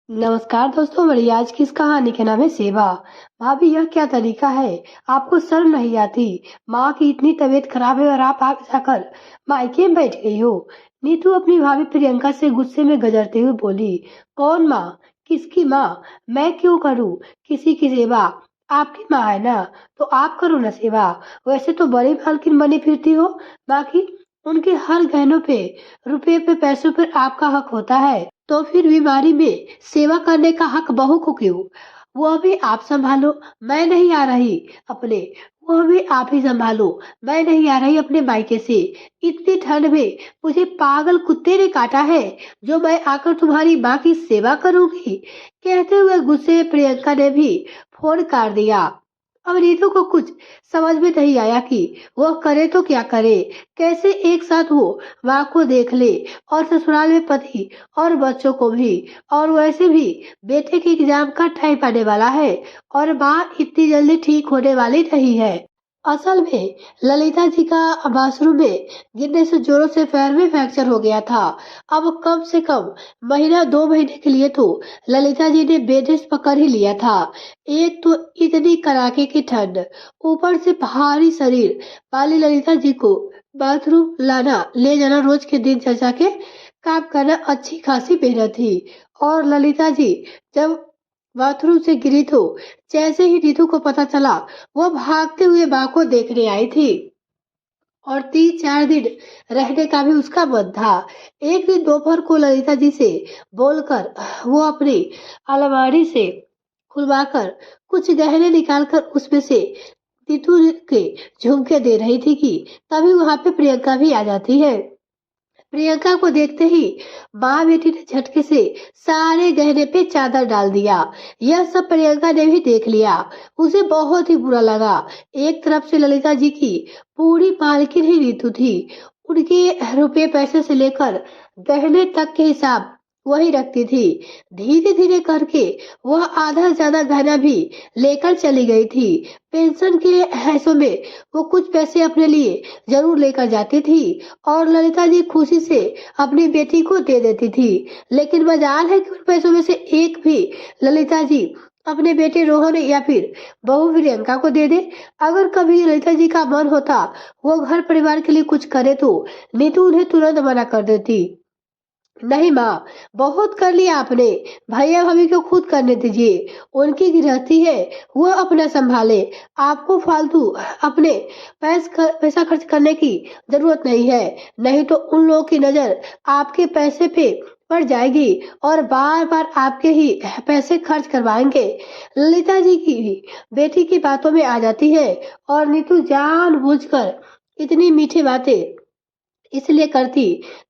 नमस्कार दोस्तों, मेरी आज की इस कहानी का नाम है सेवा। भाभी, यह क्या तरीका है? आपको शर्म नहीं आती? माँ की इतनी तबीयत खराब है और आप आगे जाकर मायके में बैठ गई हो। नीतू अपनी भाभी प्रियंका से गुस्से में गजरते हुए बोली, कौन माँ? किसकी माँ? मैं क्यों करूँ किसी की सेवा? आपकी माँ है ना, तो आप करो ना सेवा। वैसे तो बड़ी मालकिन बनी फिरती हो, बाकी उनके हर गहनों पे, रुपये पे, पैसों पर आपका हक होता है। तो फिर बीमारी में सेवा करने का हक बहू को क्यों? वो भी आप संभालो, मैं नहीं आ रही अपने। वो भी आप ही संभालो, मैं नहीं आ रही अपने मायके से। इतनी ठंड में मुझे पागल कुत्ते ने काटा है, जो मैं आकर तुम्हारी माँ की सेवा करूंगी? कहते हुए गुस्से में प्रियंका ने भी फोन काट दिया। अब रीतू को कुछ समझ में नहीं आया कि वह करे तो क्या करे। कैसे एक साथ वो माँ को देख ले और ससुराल में पति और बच्चों को भी। और वैसे भी बेटे के एग्जाम का टाइम आने वाला है और माँ इतनी जल्दी ठीक होने वाली नहीं है। असल में ललिता जी का बाथरूम में गिरने से जोरों से पैर में फ्रैक्चर हो गया था। अब कम से कम महीना 2 महीने के लिए तो ललिता जी ने बेड रेस्ट पकड़ ही लिया था। एक तो इतनी कड़ाके की ठंड, ऊपर से भारी शरीर वाली ललिता जी को बाथरूम लाना ले जाना रोज के दिन चर्चा के काम करना अच्छी खासी मेहनत थी। और ललिता जी जब बाथरूम से गिरी तो जैसे ही नीतू को पता चला, वो भागते हुए माँ को देखने आई थी और 3-4 दिन रहने का भी उसका मन था। एक दिन दोपहर को ललिता जी से बोलकर वो अपनी अलमारी से खुलवाकर कुछ गहने निकालकर उसमें से नीतू के झुमके दे रही थी कि तभी वहां पे प्रियंका भी आ जाती है। प्रियंका को देखते ही माँ बेटी ने झटके से सारे गहने पे चादर डाल दिया। यह सब प्रियंका ने भी देख लिया। उसे बहुत ही बुरा लगा। एक तरफ से ललिता जी की पूरी मालकिन ही नीतू थी। उनके रुपए पैसे से लेकर गहने तक के हिसाब वही रखती थी। धीरे धीरे करके वह आधा से ज्यादा गहना भी लेकर चली गई थी। पेंशन के हिस्सों में वो कुछ पैसे अपने लिए जरूर लेकर जाती थी और ललिता जी खुशी से अपनी बेटी को दे देती थी। लेकिन मजाल है कि उन पैसों में से एक भी ललिता जी अपने बेटे रोहन या फिर बहू प्रियंका को दे दे। अगर कभी ललिता जी का मन होता वो घर परिवार के लिए कुछ करे तो नीतू उन्हें तुरंत मना कर देती। नहीं माँ, बहुत कर लिया आपने, भैया भाभी को खुद करने दीजिए। उनकी गृहस्थी है, वो अपना संभाले। आपको फालतू अपने पैसा खर्च करने की जरूरत नहीं है। नहीं तो उन लोगों की नजर आपके पैसे पे पड़ जाएगी और बार बार आपके ही पैसे खर्च करवाएंगे। ललिता जी की भी बेटी की बातों में आ जाती है और नीतू जानबूझकर इतनी मीठी बातें इसलिए करती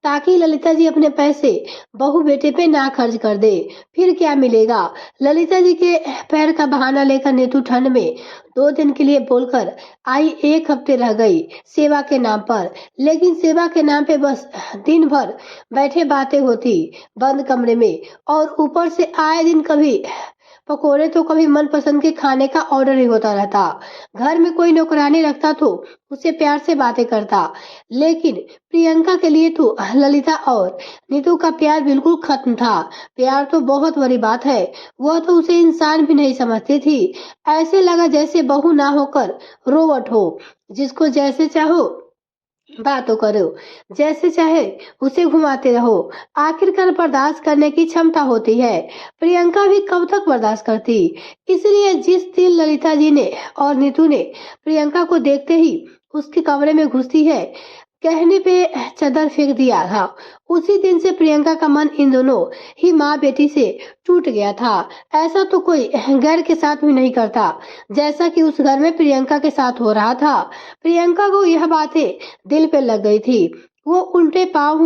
ताकि ललिता जी अपने पैसे बहू बेटे पे ना खर्च कर दे। फिर क्या मिलेगा? ललिता जी के पैर का बहाना लेकर नीतू ठंड में 2 दिन के लिए बोलकर आई। 1 हफ्ते रह गई सेवा के नाम पर। लेकिन सेवा के नाम पे बस दिन भर बैठे बातें होती बंद कमरे में। और ऊपर से आए दिन कभी पकोड़े तो कभी मनपसंद के खाने का ऑर्डर ही होता रहता। घर में कोई नौकरानी रखता तो उससे प्यार से बातें करता। लेकिन प्रियंका के लिए तो ललिता और नीतू का प्यार बिल्कुल खत्म था। प्यार तो बहुत बड़ी बात है, वह तो उसे इंसान भी नहीं समझती थी। ऐसे लगा जैसे बहू ना होकर रोबोट हो, जिसको जैसे चाहो बातों करो, जैसे चाहे उसे घुमाते रहो। आखिरकार बर्दाश्त करने की क्षमता होती है। प्रियंका भी कब तक बर्दाश्त करती? इसलिए जिस दिन ललिता जी ने और नीतू ने प्रियंका को देखते ही उसके कमरे में घुसती है, कहने पे चादर फेंक दिया था, उसी दिन से प्रियंका का मन इन दोनों ही माँ बेटी से टूट गया था। ऐसा तो कोई गैर के साथ भी नहीं करता, जैसा कि उस घर में प्रियंका के साथ हो रहा था। प्रियंका को यह बातें दिल पे लग गई थी। वो उल्टे पांव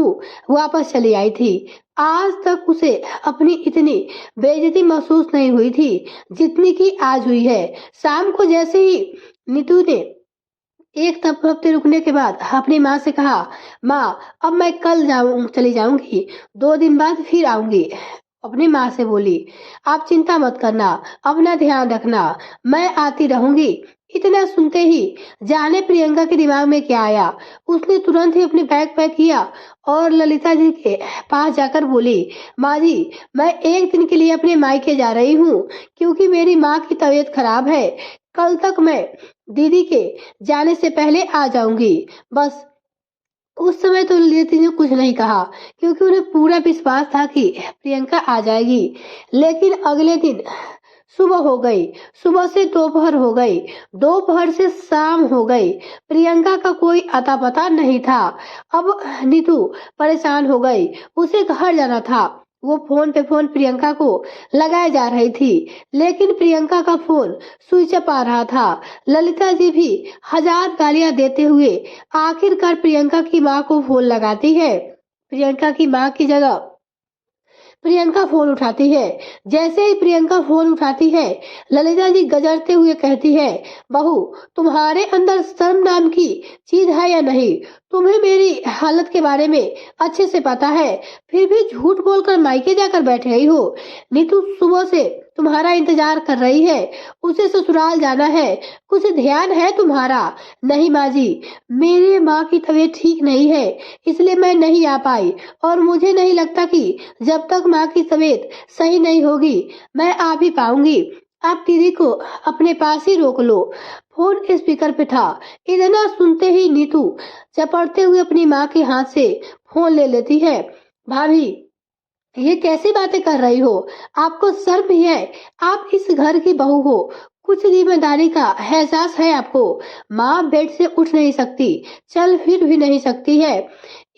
वापस चली आई थी। आज तक उसे अपनी इतनी बेइज्जती महसूस नहीं हुई थी जितनी की आज हुई है। शाम को जैसे ही नीतू ने एक तब हफ्ते रुकने के बाद अपनी माँ से कहा, माँ अब मैं कल चली जाऊंगी, 2 दिन बाद फिर आऊंगी। अपनी माँ से बोली, आप चिंता मत करना, अपना ध्यान रखना, मैं आती रहूंगी। इतना सुनते ही जाने प्रियंका के दिमाग में क्या आया। उसने तुरंत ही अपनी बैग पैक किया और ललिता जी के पास जाकर बोली, माँ जी, मैं एक दिन के लिए अपने मायके जा रही हूँ क्योंकि मेरी माँ की तबीयत खराब है। कल तक मैं दीदी के जाने से पहले आ जाऊंगी। बस उस समय तो ललिता जी ने कुछ नहीं कहा क्योंकि उन्हें पूरा विश्वास था कि प्रियंका आ जाएगी। लेकिन अगले दिन सुबह हो गई, सुबह से दोपहर हो गई, दोपहर से शाम हो गई, प्रियंका का कोई अता पता नहीं था। अब नीतू परेशान हो गई, उसे घर जाना था। वो फोन पे फोन प्रियंका को लगाए जा रही थी, लेकिन प्रियंका का फोन स्विच ऑफ आ रहा था। ललिता जी भी हजार गालियां देते हुए आखिरकार प्रियंका की माँ को फोन लगाती है। प्रियंका की माँ की जगह प्रियंका फोन उठाती है। जैसे ही प्रियंका फोन उठाती है, ललिता जी गजरते हुए कहती है, बहू, तुम्हारे अंदर शर्म नाम की चीज है या नहीं? तुम्हें मेरी हालत के बारे में अच्छे से पता है, फिर भी झूठ बोलकर मायके जाकर बैठ गई हो। नीतू सुबह से तुम्हारा इंतजार कर रही है, उसे ससुराल जाना है, कुछ ध्यान है तुम्हारा? नहीं माँ जी, मेरी माँ की तबीयत ठीक नहीं है, इसलिए मैं नहीं आ पाई और मुझे नहीं लगता कि जब तक माँ की तबीयत सही नहीं होगी मैं आ भी पाऊंगी। आप दीदी को अपने पास ही रोक लो। फोन स्पीकर पे था। इतना सुनते ही नीतू चपड़ते हुए अपनी माँ के हाथ से फोन ले लेती है। भाभी, ये कैसी बातें कर रही हो? आपको शर्म भी है? आप इस घर की बहू हो, कुछ जिम्मेदारी का एहसास है आपको? माँ बेड से उठ नहीं सकती, चल फिर भी नहीं सकती है।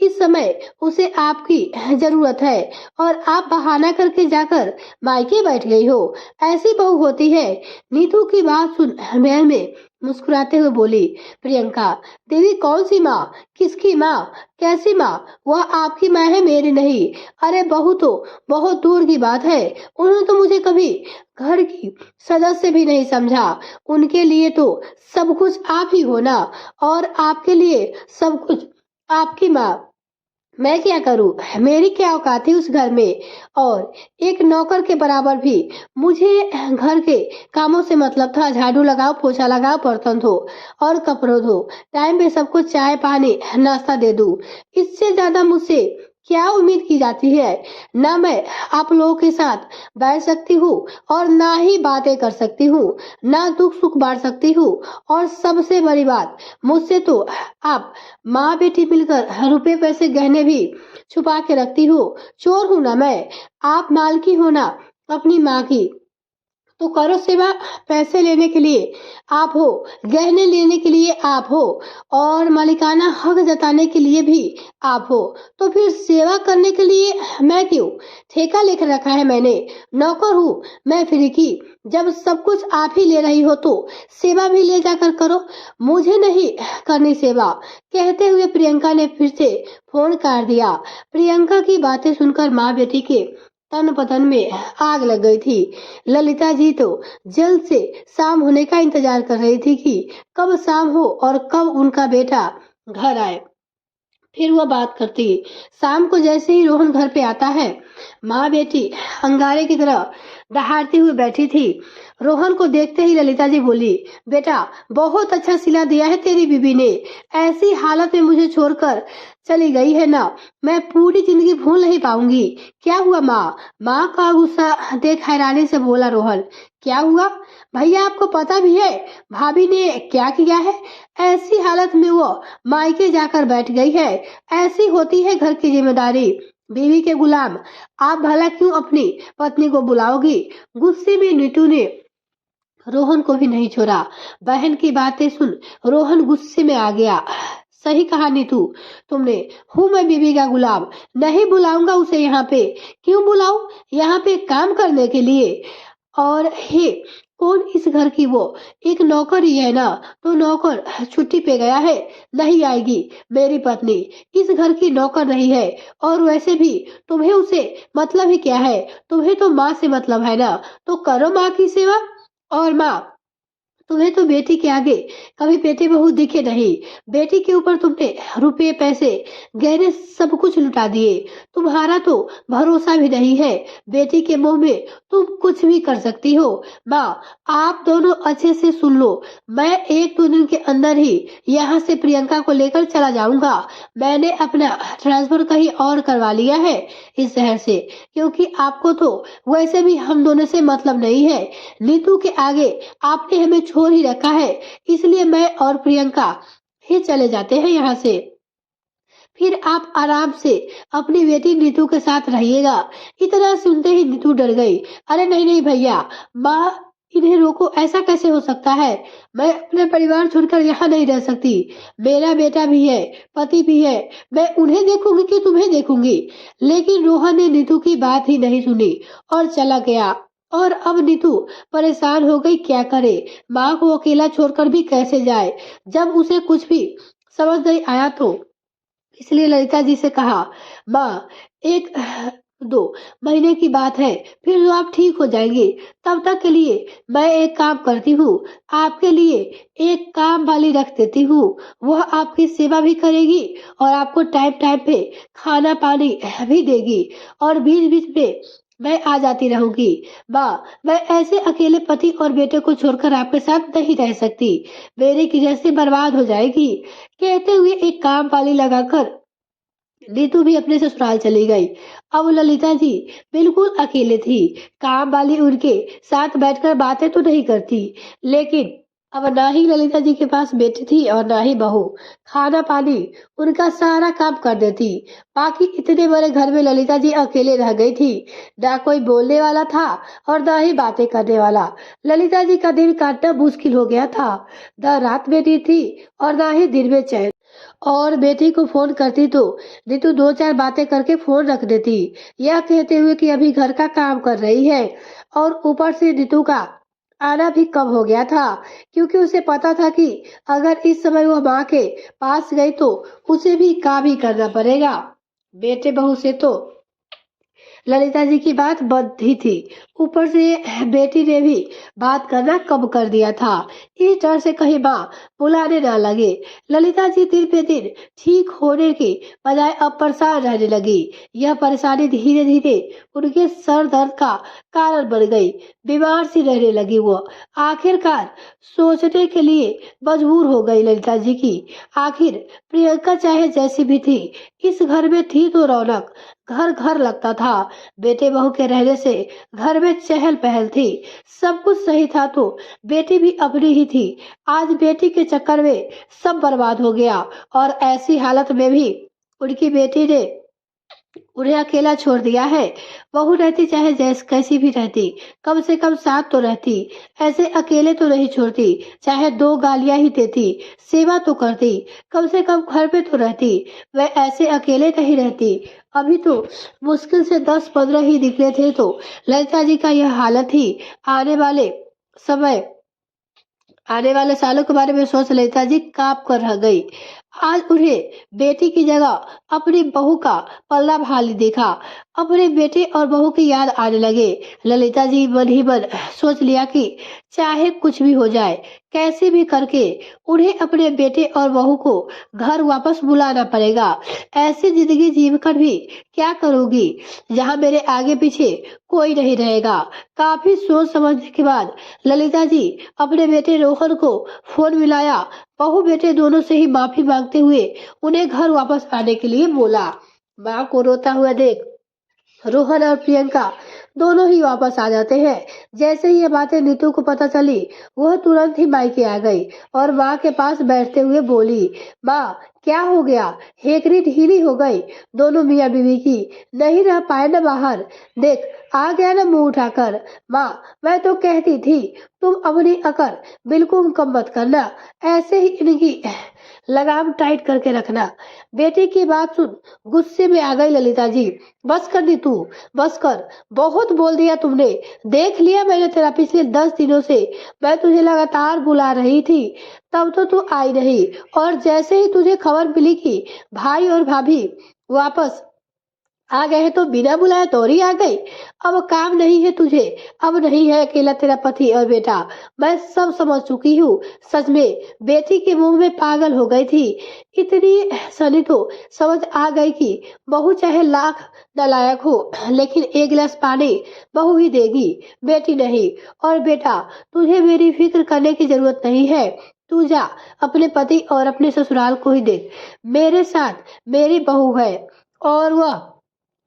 इस समय उसे आपकी जरूरत है और आप बहाना करके जाकर मायके बैठ गई हो। ऐसी बहू होती है। नीतू की बात सुन बहन में मुस्कुराते हुए बोली, प्रियंका, दीदी कौन सी माँ? किसकी माँ? कैसी माँ? वह आपकी माँ है, मेरी नहीं। अरे बहू तो बहुत दूर की बात है, उन्होंने तो मुझे कभी घर की सदस्य भी नहीं समझा। उनके लिए तो सब कुछ आप ही हो ना, और आपके लिए सब कुछ आपकी माँ। मैं क्या करूं? मेरी क्या औकात है उस घर में? और एक नौकर के बराबर भी। मुझे घर के कामों से मतलब था। झाड़ू लगाओ, पोछा लगाओ, बर्तन धो और कपड़ों धो, टाइम पे सबको चाय पानी नाश्ता दे दूं। इससे ज्यादा मुझसे क्या उम्मीद की जाती है? ना मैं आप लोगों के साथ बैठ सकती हूँ और ना ही बातें कर सकती हूँ, ना दुख सुख बांट सकती हूँ। और सबसे बड़ी बात, मुझसे तो आप माँ बेटी मिलकर रुपए पैसे गहने भी छुपा के रखती हो। चोर हूं ना मैं? आप मालकी हो ना अपनी माँ की, तो करो सेवा। पैसे लेने के लिए आप हो, गहने लेने के लिए आप हो और मालिकाना हक जताने के लिए भी आप हो। तो फिर सेवा करने के लिए मैं क्यों? ठेका लेकर रखा है मैंने, नौकर हूँ मैं फ्री की। जब सब कुछ आप ही ले रही हो तो सेवा भी ले जाकर करो, मुझे नहीं करनी सेवा। कहते हुए प्रियंका ने फिर से फोन काट दिया। प्रियंका की बातें सुनकर माँ बेटी के तन बदन में आग लग गई थी। ललिता जी तो जल्द से शाम होने का इंतजार कर रही थी कि कब शाम हो और कब उनका बेटा घर आए, फिर वह बात करती। शाम को जैसे ही रोहन घर पे आता है, माँ बेटी अंगारे की तरह दहाड़ती हुई बैठी थी। रोहन को देखते ही ललिता जी बोली, बेटा बहुत अच्छा सिला दिया है तेरी बीबी ने। ऐसी हालत में मुझे छोड़कर चली गई है ना, मैं पूरी जिंदगी भूल नहीं पाऊंगी। क्या हुआ माँ? माँ का गुस्सा देख हैरानी से बोला रोहन, क्या हुआ भैया? आपको पता भी है भाभी ने क्या किया है? ऐसी हालत में वो मायके जाकर बैठ गई है। ऐसी होती है घर की जिम्मेदारी, बीवी के गुलाम। आप भला क्यों अपनी पत्नी को बुलाओगी? गुस्से में नीतू ने रोहन को भी नहीं छोड़ा। बहन की बातें सुन रोहन गुस्से में आ गया। सही कहा नीतू तुमने, हूँ मैं बीवी का गुलाम। नहीं बुलाऊंगा उसे यहाँ पे। क्यों बुलाऊं? यहाँ पे काम करने के लिए। और हे, कौन इस घर की वो? एक नौकर ही है ना, तो नौकर छुट्टी पे गया है, नहीं आएगी। मेरी पत्नी इस घर की नौकर नहीं है। और वैसे भी तुम्हें उसे मतलब ही क्या है? तुम्हें तो माँ से मतलब है ना, तो करो माँ की सेवा। और माँ तुम्हें तो बेटी के आगे कभी बेटे बहू दिखे नहीं। बेटी के ऊपर तुमने रुपए पैसे गहने सब कुछ लुटा दिए। तुम्हारा तो भरोसा भी नहीं है। बेटी के मुंह में तुम कुछ भी कर सकती हो। माँ, आप दोनों अच्छे से सुन लो। मैं 1-2 दिन के अंदर ही यहाँ से प्रियंका को लेकर चला जाऊंगा। मैंने अपना ट्रांसफर कहीं और करवा लिया है इस शहर से, क्योंकि आपको तो वैसे भी हम दोनों से मतलब नहीं है। नीतू के आगे आपने हमें छोड़ ही रखा है, इसलिए मैं और प्रियंका ही चले जाते हैं यहाँ से। फिर आप आराम से अपनी बेटी नीतू के साथ रहिएगा। इतना सुनते ही नीतू डर गई। अरे नहीं नहीं भैया, माँ इन्हें रोको, ऐसा कैसे हो सकता है? मैं अपने परिवार छोड़कर यहाँ नहीं रह सकती। मेरा बेटा भी है, पति भी है। मैं उन्हें देखूंगी कि तुम्हें देखूंगी? लेकिन रोहन ने नीतू की बात ही नहीं सुनी और चला गया। और अब नीतू परेशान हो गई, क्या करे? माँ को अकेला छोड़कर भी कैसे जाए? जब उसे कुछ भी समझ नहीं आया तो इसलिए ललिता जी से कहा, माँ 1-2 महीने की बात है, फिर जो आप ठीक हो जाएंगे। तब तक के लिए मैं एक काम करती हूँ, आपके लिए एक काम वाली रख देती हूँ। वह आपकी सेवा भी करेगी और आपको टाइम टाइम पे खाना पानी भी देगी, और बीच बीच में मैं आ जाती रहूंगी। माँ, मैं ऐसे अकेले पति और बेटे को छोड़कर आपके साथ नहीं रह सकती। मेरी गृहस्थी बर्बाद हो जाएगी। कहते हुए एक काम वाली लगाकर नीतू भी अपने ससुराल चली गई। अब ललिता जी बिल्कुल अकेले थी। काम वाली उनके साथ बैठकर बातें तो नहीं करती, लेकिन अब ना ही ललिता जी के पास बेटी थी और ना ही बहू। खाना पानी उनका सारा काम कर देती। बाकी इतने बड़े घर में ललिता जी अकेले रह गई थी। ना कोई बोलने वाला था और ना ही बातें करने वाला। ललिता जी का दिन काटना मुश्किल हो गया था। ना रात में नींद थी और ना ही दिन में चैन। और बेटी को फोन करती तो नीतू 2-4 बातें करके फोन रख देती, यह कहते हुए कि अभी घर का काम कर रही है। और ऊपर से नीतू का आना भी कम हो गया था, क्योंकि उसे पता था कि अगर इस समय वह माँ के पास गई तो उसे भी काम ही करना पड़ेगा। बेटे बहू से तो ललिता जी की बात बनती थी, ऊपर से बेटी ने भी बात करना कम कर दिया था, इस डर से कहीं माँ बुलाने न लगे। ललिता जी दिन पे दिन ठीक होने की बजाय अब परेशान रहने लगी। यह परेशानी धीरे धीरे उनके सर दर्द का कारण बन गई। बीमार सी रहने लगी वो। आखिरकार सोचने के लिए मजबूर हो गई ललिता जी की। आखिर प्रियंका चाहे जैसी भी थी, इस घर में थी तो रौनक, घर घर लगता था। बेटे बहू के रहने से घर में चहल पहल थी। सब कुछ सही था तो बेटी भी अपनी ही थी। आज बेटी के चक्कर में सब बर्बाद हो गया, और ऐसी हालत में भी उनकी बेटी ने उन्हें अकेला छोड़ दिया है। बहू रहती चाहे जैस कैसी भी रहती, कम से कम साथ तो रहती। ऐसे अकेले तो नहीं छोड़ती, चाहे 2 गालियां ही देती, सेवा तो करती, कम से कम घर पे तो रहती। वह ऐसे अकेले नहीं रहती। अभी तो मुश्किल से 10-15 ही निकले थे तो ललिता जी का यह हालत ही समय आने वाले सालों के बारे में सोच ललिता जी कांप कर रह गई। आज उन्हें बेटी की जगह अपनी बहू का पलड़ा भारी देखा। अपने बेटे और बहू की याद आने लगे। ललिता जी मन ही मन सोच लिया कि चाहे कुछ भी हो जाए, कैसे भी करके उन्हें अपने बेटे और बहू को घर वापस बुलाना पड़ेगा। ऐसी जिंदगी जीकर भी क्या करूंगी जहां मेरे आगे पीछे कोई नहीं रहेगा। काफी सोच समझने के बाद ललिता जी अपने बेटे रोहन को फोन मिलाया। बहू बेटे दोनों से ही माफी मांगते हुए उन्हें घर वापस आने के लिए बोला। माँ को रोता हुआ देख रोहन और प्रियंका दोनों ही वापस आ जाते हैं। जैसे ही ये बातें नीतू को पता चली, वह तुरंत ही मायके आ गई और माँ के पास बैठते हुए बोली, माँ क्या हो गया? हेकड़ी ढीली हो गई दोनों मियाँ बीवी की, नहीं रह पाए ना बाहर। देख आ गया ना मुंह उठाकर। माँ मैं तो कहती थी तुम अपनी अकड़ बिल्कुल कम मत करना, ऐसे ही इनकी लगाम टाइट करके रखना। बेटी की बात सुन गुस्से में आ गई ललिता जी। बस कर दी तू, बस कर, बहुत बोल दिया तुमने। देख लिया मैंने तेरा पिछले 10 दिनों से। मैं तुझे लगातार बुला रही थी, तब तो तू आई नहीं, और जैसे ही तुझे खबर मिली कि भाई और भाभी वापस आ गए हैं तो बिना बुलाए दौड़ी आ गई। अब काम नहीं है तुझे, अब नहीं है अकेला तेरा पति और बेटा। मैं सब समझ चुकी हूँ। सच में बेटी के मुंह में पागल हो गई थी। इतनी सनी तो समझ आ गई कि बहू चाहे लाख नालायक हो, लेकिन एक गिलास पानी बहू ही देगी, बेटी नहीं। और बेटा, तुझे मेरी फिक्र करने की जरूरत नहीं है। तू जा अपने पति और अपने ससुराल को ही देख। मेरे साथ मेरी बहू है और वह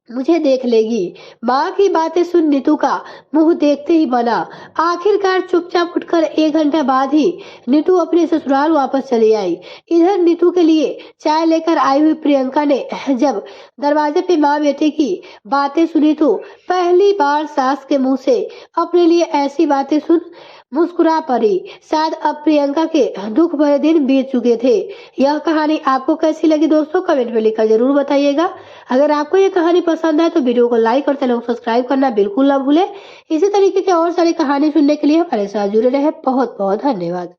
मुझे देख लेगी। माँ की बातें सुन नीतू का मुंह देखते ही बना। आखिरकार चुपचाप उठकर 1 घंटा बाद ही नीतू अपने ससुराल वापस चली आई। इधर नीतू के लिए चाय लेकर आई हुई प्रियंका ने जब दरवाजे पे माँ बेटे की बातें सुनी तो पहली बार सास के मुंह से अपने लिए ऐसी बातें सुन मुस्कुरा पड़ी। शायद अब प्रियंका के दुख भरे दिन बीत चुके थे। यह कहानी आपको कैसी लगी दोस्तों, कमेंट में लिखकर जरूर बताइएगा। अगर आपको ये कहानी पसंद आए तो वीडियो को लाइक और चैनल को सब्सक्राइब करना बिल्कुल ना भूलें। इसी तरीके के और सारी कहानी सुनने के लिए हमारे साथ जुड़े रहे। बहुत बहुत धन्यवाद।